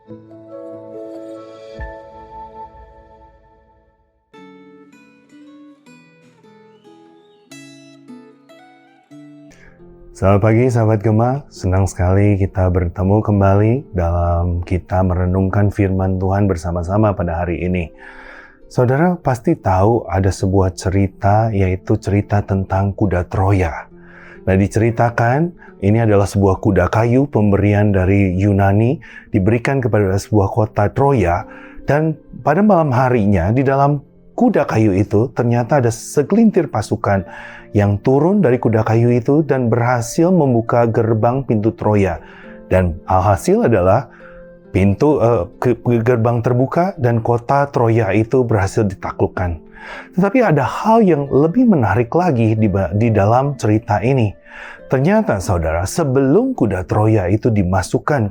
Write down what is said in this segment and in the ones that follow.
Selamat pagi sahabat Gema, senang sekali kita bertemu kembali dalam kita merenungkan firman Tuhan bersama-sama pada hari ini. Saudara pasti tahu ada sebuah cerita, yaitu cerita tentang kuda Troya. Nah, diceritakan ini adalah sebuah kuda kayu pemberian dari Yunani diberikan kepada sebuah kota Troya, dan pada malam harinya di dalam kuda kayu itu ternyata ada segelintir pasukan yang turun dari kuda kayu itu dan berhasil membuka gerbang pintu Troya. Dan alhasil adalah gerbang terbuka dan kota Troya itu berhasil ditaklukkan. Tetapi ada hal yang lebih menarik lagi di dalam cerita ini. Ternyata saudara, sebelum kuda Troya itu dimasukkan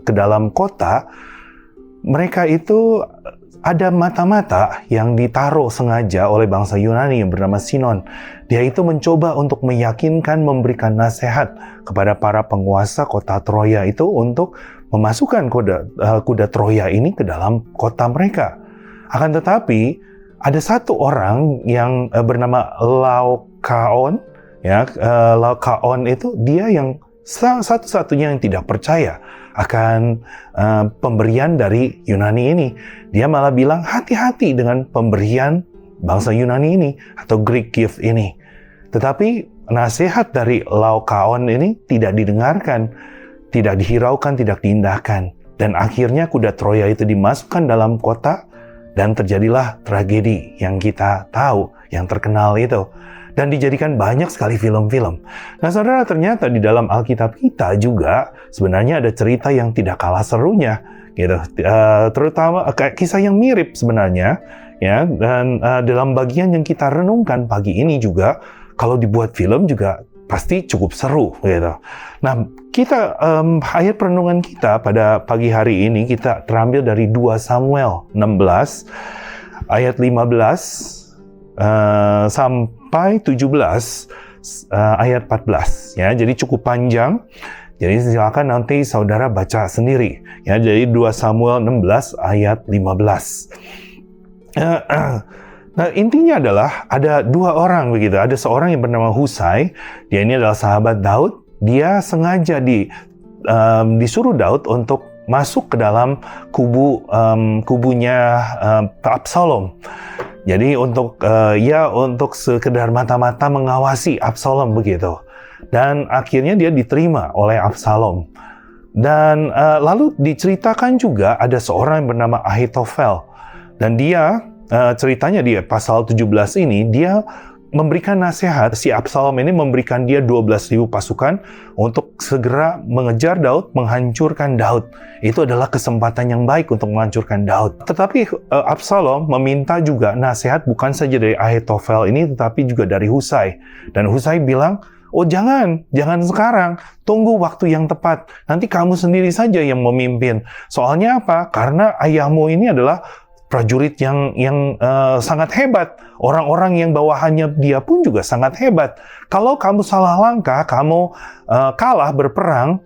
ke dalam kota, mereka itu ada mata-mata yang ditaruh sengaja oleh bangsa Yunani yang bernama Sinon. Dia itu mencoba untuk meyakinkan, memberikan nasihat kepada para penguasa kota Troya itu untuk memasukkan kuda Troya ini ke dalam kota mereka. Akan tetapi, ada satu orang yang bernama Laukaon. Laukaon itu dia yang satu-satunya yang tidak percaya akan pemberian dari Yunani ini. Dia malah bilang hati-hati dengan pemberian bangsa Yunani ini atau Greek gift ini. Tetapi nasihat dari Laukaon ini tidak didengarkan, tidak dihiraukan, tidak diindahkan. Dan akhirnya kuda Troya itu dimasukkan dalam kota dan terjadilah tragedi yang kita tahu, yang terkenal itu. Dan dijadikan banyak sekali film-film. Nah saudara, ternyata di dalam Alkitab kita juga sebenarnya ada cerita yang tidak kalah serunya, gitu. Terutama kisah yang mirip sebenarnya, ya. Dan dalam bagian yang kita renungkan pagi ini juga, kalau dibuat film juga pasti cukup seru, gitu. Nah, kita ayat perenungan kita pada pagi hari ini kita terambil dari 2 Samuel 16 ayat 15 sampai 17 ayat 14 ya. Jadi cukup panjang. Jadi silakan nanti saudara baca sendiri ya. Jadi 2 Samuel 16 ayat 15. Nah, intinya adalah ada 2 orang begitu. Ada seorang yang bernama Husai. Dia ini adalah sahabat Daud. Dia sengaja disuruh Daud untuk masuk ke dalam kubunya Absalom. Jadi untuk sekedar mata-mata mengawasi Absalom begitu. Dan akhirnya dia diterima oleh Absalom. Dan lalu diceritakan juga ada seorang yang bernama Ahitofel. Dan dia ceritanya di pasal 17 ini dia memberikan nasihat. Si Absalom ini memberikan dia 12.000 pasukan untuk segera mengejar Daud, menghancurkan Daud. Itu adalah kesempatan yang baik untuk menghancurkan Daud. Tetapi Absalom meminta juga nasihat bukan saja dari Ahitofel ini, tetapi juga dari Husai. Dan Husai bilang, oh jangan sekarang, tunggu waktu yang tepat. Nanti kamu sendiri saja yang memimpin. Soalnya apa? Karena ayahmu ini adalah prajurit yang sangat hebat. Orang-orang yang bawahannya dia pun juga sangat hebat. Kalau kamu salah langkah, kamu kalah berperang,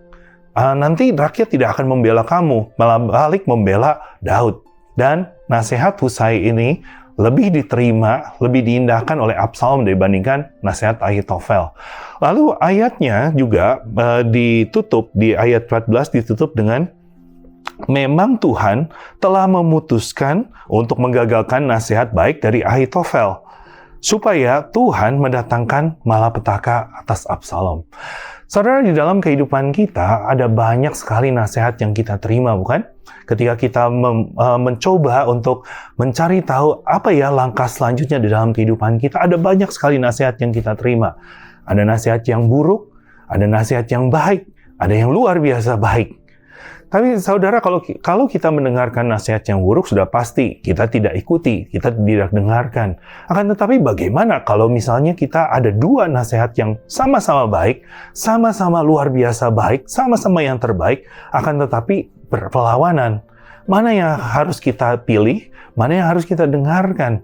nanti rakyat tidak akan membela kamu, malah balik membela Daud. Dan nasihat Husai ini lebih diterima, lebih diindahkan oleh Absalom dibandingkan nasihat Ahitofel. Lalu ayatnya juga ditutup, di ayat 14 ditutup dengan memang Tuhan telah memutuskan untuk menggagalkan nasihat baik dari Ahitofel, supaya Tuhan mendatangkan malapetaka atas Absalom. Saudara, di dalam kehidupan kita ada banyak sekali nasihat yang kita terima, bukan? Ketika kita mencoba untuk mencari tahu apa ya langkah selanjutnya di dalam kehidupan kita, ada banyak sekali nasihat yang kita terima. Ada nasihat yang buruk, ada nasihat yang baik, ada yang luar biasa baik. Tapi saudara, kalau kita mendengarkan nasihat yang buruk, sudah pasti kita tidak ikuti, kita tidak dengarkan. Akan tetapi bagaimana kalau misalnya kita ada 2 nasihat yang sama-sama baik, sama-sama luar biasa baik, sama-sama yang terbaik, akan tetapi berperlawanan. Mana yang harus kita pilih, mana yang harus kita dengarkan?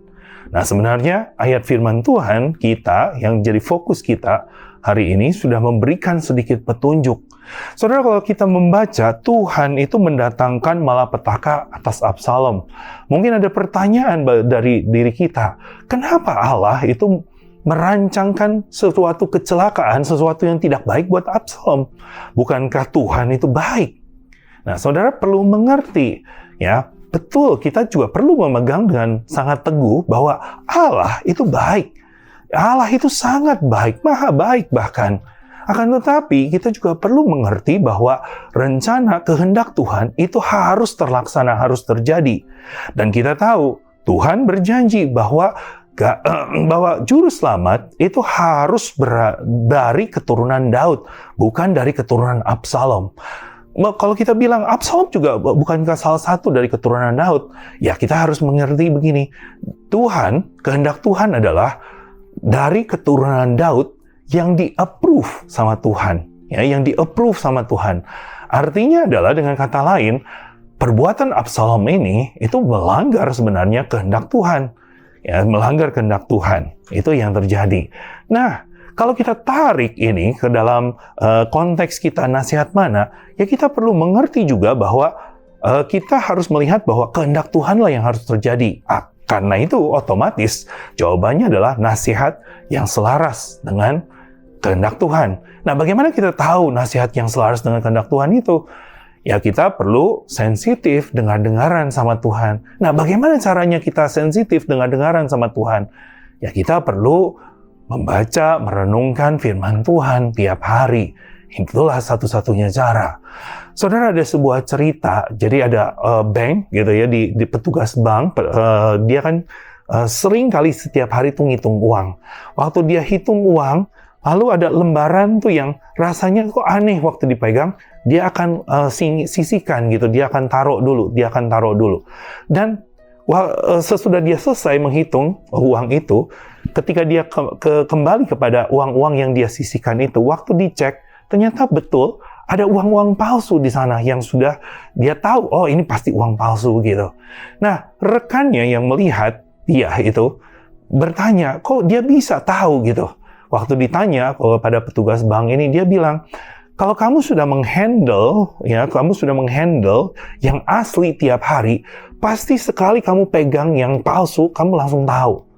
Nah, sebenarnya ayat firman Tuhan kita yang jadi fokus kita hari ini sudah memberikan sedikit petunjuk. Saudara, kalau kita membaca, Tuhan itu mendatangkan malapetaka atas Absalom. Mungkin ada pertanyaan dari diri kita, kenapa Allah itu merancangkan sesuatu kecelakaan, sesuatu yang tidak baik buat Absalom? Bukankah Tuhan itu baik? Nah, saudara perlu mengerti, ya, betul, kita juga perlu memegang dengan sangat teguh bahwa Allah itu baik. Allah itu sangat baik, maha baik bahkan. Akan tetapi, kita juga perlu mengerti bahwa rencana kehendak Tuhan itu harus terlaksana, harus terjadi. Dan kita tahu, Tuhan berjanji bahwa juru selamat itu harus dari keturunan Daud, bukan dari keturunan Absalom. Kalau kita bilang Absalom juga bukankah salah satu dari keturunan Daud, ya kita harus mengerti begini, kehendak Tuhan adalah dari keturunan Daud yang di-approve sama Tuhan, ya, yang di-approve sama Tuhan. Artinya adalah dengan kata lain, perbuatan Absalom ini itu melanggar sebenarnya kehendak Tuhan, ya, melanggar kehendak Tuhan. Itu yang terjadi. Nah, kalau kita tarik ini ke dalam konteks kita nasihat mana, ya kita perlu mengerti juga bahwa kita harus melihat bahwa kehendak Tuhanlah yang harus terjadi. Karena itu otomatis jawabannya adalah nasihat yang selaras dengan kehendak Tuhan. Nah, bagaimana kita tahu nasihat yang selaras dengan kehendak Tuhan itu? Ya, kita perlu sensitif dengar-dengaran sama Tuhan. Nah, bagaimana caranya kita sensitif dengar-dengaran sama Tuhan? Ya, kita perlu membaca, merenungkan firman Tuhan tiap hari. Itulah satu-satunya cara. Saudara, ada sebuah cerita, jadi ada bank gitu ya, di petugas bank, dia kan sering kali setiap hari tuh ngitung uang. Waktu dia hitung uang, lalu ada lembaran tuh yang rasanya kok aneh waktu dipegang, dia akan sisihkan gitu, dia akan taruh dulu. Dan sesudah dia selesai menghitung uang itu, ketika dia kembali kepada uang-uang yang dia sisihkan itu, waktu dicek, ternyata betul ada uang-uang palsu di sana yang sudah dia tahu, oh ini pasti uang palsu gitu. Nah, rekannya yang melihat dia itu bertanya, kok dia bisa tahu gitu? Waktu ditanya pada petugas bank ini, dia bilang, kalau kamu sudah menghandle yang asli tiap hari, pasti sekali kamu pegang yang palsu, kamu langsung tahu.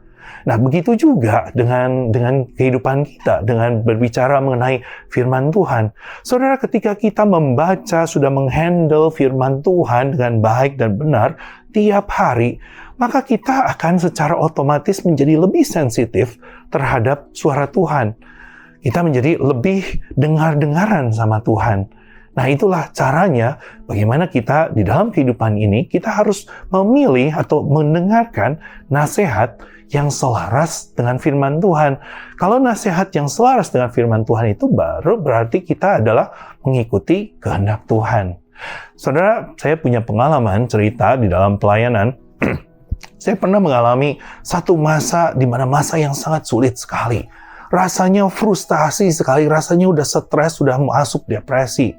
Nah, begitu juga dengan kehidupan kita, dengan berbicara mengenai firman Tuhan. Saudara, ketika kita membaca, sudah menghandle firman Tuhan dengan baik dan benar tiap hari, maka kita akan secara otomatis menjadi lebih sensitif terhadap suara Tuhan. Kita menjadi lebih dengar-dengaran sama Tuhan. Nah, itulah caranya bagaimana kita di dalam kehidupan ini, kita harus memilih atau mendengarkan nasihat yang selaras dengan firman Tuhan. Kalau nasihat yang selaras dengan firman Tuhan itu baru berarti kita adalah mengikuti kehendak Tuhan. Saudara, saya punya pengalaman cerita di dalam pelayanan. Saya pernah mengalami satu masa di mana masa yang sangat sulit sekali. Rasanya frustasi sekali, rasanya udah stres, sudah masuk depresi.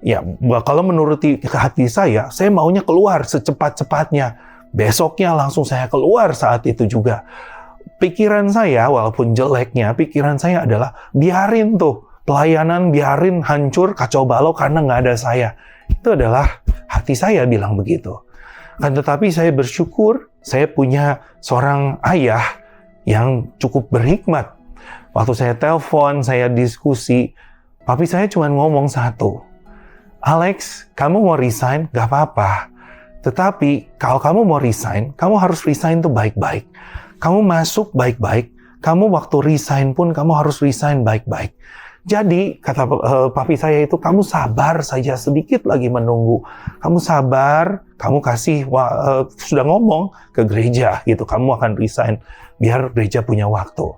Ya, kalau menuruti hati saya maunya keluar secepat-cepatnya. Besoknya langsung saya keluar saat itu juga. Pikiran saya, walaupun jeleknya, pikiran saya adalah biarin tuh pelayanan, biarin hancur, kacau balau karena nggak ada saya. Itu adalah hati saya bilang begitu. Kan tetapi saya bersyukur, saya punya seorang ayah yang cukup berhikmat. Waktu saya telepon, saya diskusi, papi saya cuma ngomong satu, Alex, kamu mau resign, gak apa-apa. Tetapi kalau kamu mau resign, kamu harus resign tuh baik-baik. Kamu masuk baik-baik, kamu waktu resign pun kamu harus resign baik-baik. Jadi, kata papi saya itu, kamu sabar saja sedikit lagi menunggu. Kamu sabar, kamu sudah ngomong ke gereja gitu, kamu akan resign, biar gereja punya waktu.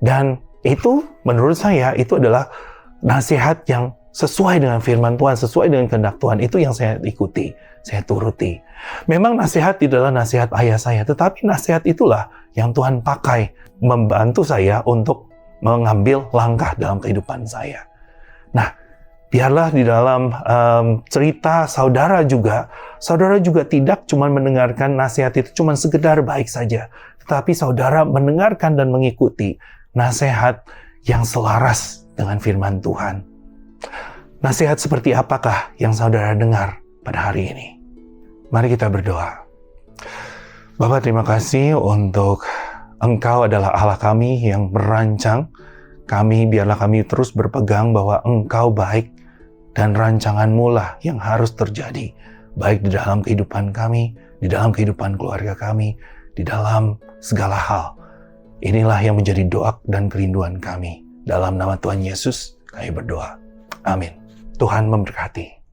Dan itu, menurut saya, itu adalah nasihat yang sesuai dengan firman Tuhan, sesuai dengan kehendak Tuhan. Itu yang saya ikuti, saya turuti. Memang nasihat adalah nasihat ayah saya, tetapi nasihat itulah yang Tuhan pakai membantu saya untuk mengambil langkah dalam kehidupan saya. Nah, biarlah di dalam cerita saudara juga tidak cuma mendengarkan nasihat itu cuma sekedar baik saja, tetapi saudara mendengarkan dan mengikuti nasihat yang selaras dengan firman Tuhan. Nasihat seperti apakah yang saudara dengar pada hari ini? Mari kita berdoa. Bapa, terima kasih untuk Engkau adalah Allah kami yang merancang kami. Biarlah kami terus berpegang bahwa Engkau baik dan rancangan-Mu lah yang harus terjadi, baik di dalam kehidupan kami, di dalam kehidupan keluarga kami, di dalam segala hal. Inilah yang menjadi doa dan kerinduan kami. Dalam nama Tuhan Yesus kami berdoa. Amin. Tuhan memberkati.